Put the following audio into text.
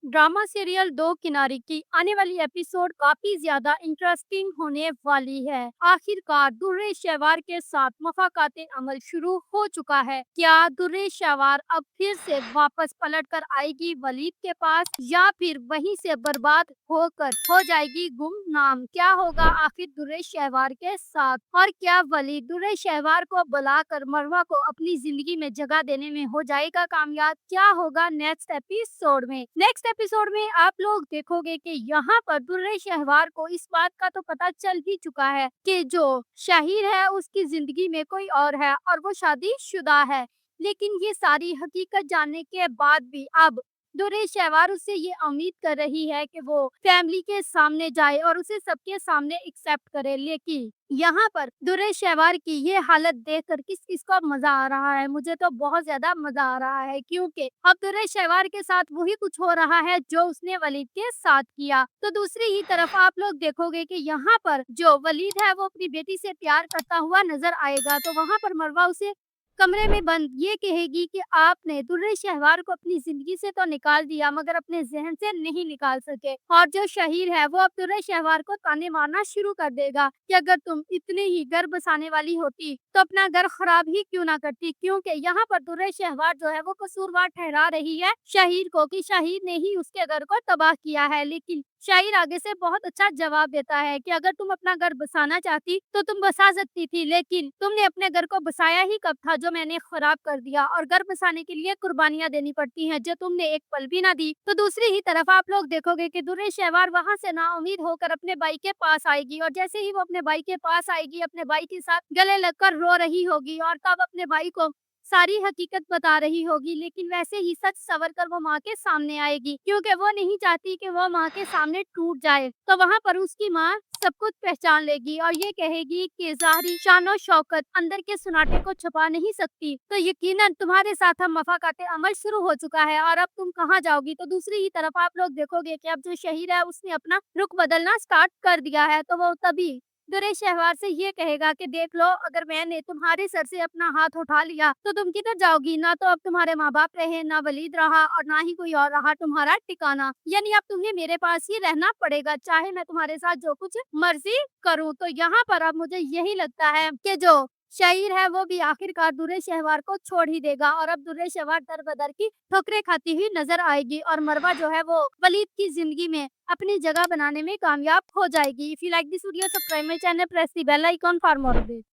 Drama serial दो किनारे की आने वाली एपिसोड काफी ज्यादा इंटरेस्टिंग होने वाली है। आखिरकार दुर्रे शैवार के साथ मुलाकात अमल शुरू हो चुका है। क्या दुर्रे शैवार अब फिर से वापस पलट कर आएगी वलीद के पास या फिर वहीं से बर्बाद होकर हो जाएगी गुमनाम? क्या होगा आखिर दुर्रे शैवार के साथ, और क्या वलीद दुर्रे शैवार को बुलाकर मरवा को अपनी जिंदगी में जगह देने में हो जाएगा कामयाब? क्या होगा नेक्स्ट एपिसोड में आप लोग देखोगे कि यहाँ पर दुर्रे शहवार को इस बात का तो पता चल ही चुका है कि जो शाहिर है उसकी जिंदगी में कोई और है और वो शादीशुदा है। लेकिन ये सारी हकीकत जानने के बाद भी अब दुर्रे शहवार उससे ये उम्मीद कर रही है कि वो फैमिली के सामने जाए और उसे सबके सामने एक्सेप्ट करे। लेकिन यहाँ पर दुर्रे शहवार की ये हालत देखकर किस किसको मजा आ रहा है? मुझे तो बहुत ज्यादा मजा आ रहा है, क्योंकि अब दुर्रे शहवार के साथ वही कुछ हो रहा है जो उसने वलीद के साथ किया। तो दूसरी ही तरफ आप लोग देखोगे कि यहाँ पर जो वलीद है वो अपनी बेटी से प्यार करता हुआ नजर आएगा। तो वहाँ पर मरवा उसे कमरे में बंद ये कहेगी कि आपने दुर्रे शहवार को अपनी जिंदगी से तो निकाल दिया मगर अपने जहन से नहीं निकाल सके। और जो शहीर है वो अब दुर्रे शहवार को ताने मारना शुरू कर देगा कि अगर तुम इतने ही घर बसाने वाली होती तो अपना घर खराब ही क्यों ना करती, क्योंकि यहाँ पर दुर्रे शहवार जो है वो कसूरवार ठहरा रही है शहीर को कि शहीर ने ही उसके घर को तबाह किया है। लेकिन शाहिर आगे से बहुत अच्छा जवाब देता है कि अगर तुम अपना घर बसाना चाहती तो तुम बसा सकती थी, लेकिन तुमने अपने घर को बसाया ही कब था जो मैंने खराब कर दिया। और घर बसाने के लिए कुर्बानियां देनी पड़ती हैं जो तुमने एक पल भी ना दी। तो दूसरी ही तरफ आप लोग देखोगे कि दुर्रे शहवार वहां से ना उम्मीद होकर अपने भाई के पास आएगी, और जैसे ही वो अपने भाई के पास आएगी अपने भाई के साथ गले लगकर रो रही होगी और तब अपने भाई को सारी हकीकत बता रही होगी। लेकिन वैसे ही सच सवर कर वो माँ के सामने आएगी, क्योंकि वो नहीं चाहती कि वो माँ के सामने टूट जाए। तो वहाँ पर उसकी माँ सब कुछ पहचान लेगी और ये कहेगी कि ज़ाहरी शानो शौकत अंदर के सुनाटे को छुपा नहीं सकती, तो यकीनन तुम्हारे साथ हम मुलाकात अमल शुरू हो चुका है और अब तुम कहाँ जाओगी। तो दूसरी ही तरफ आप लोग देखोगे कि अब जो शहीर है उसने अपना रुख बदलना स्टार्ट कर दिया है। तो वो तभी दुर्रे शहवार से ये कहेगा कि देख लो, अगर मैंने तुम्हारे सर से अपना हाथ उठा लिया तो तुम किधर जाओगी? ना तो अब तुम्हारे माँ बाप रहे, ना वलीद रहा और ना ही कोई और रहा तुम्हारा ठिकाना। यानी अब तुम्हें मेरे पास ही रहना पड़ेगा, चाहे मैं तुम्हारे साथ जो कुछ मर्जी करूँ। तो यहाँ पर अब मुझे यही लगता है कि जो शाहिर है वो भी आखिरकार दुर्रे शहवार को छोड़ ही देगा और अब दुर्रे शहवार दर बदर की ठोकरें खाती हुई नजर आएगी और मरवा जो है वो वलीद की जिंदगी में अपनी जगह बनाने में कामयाब हो जाएगी। If you like this video, subscribe my channel, press the bell icon for more update.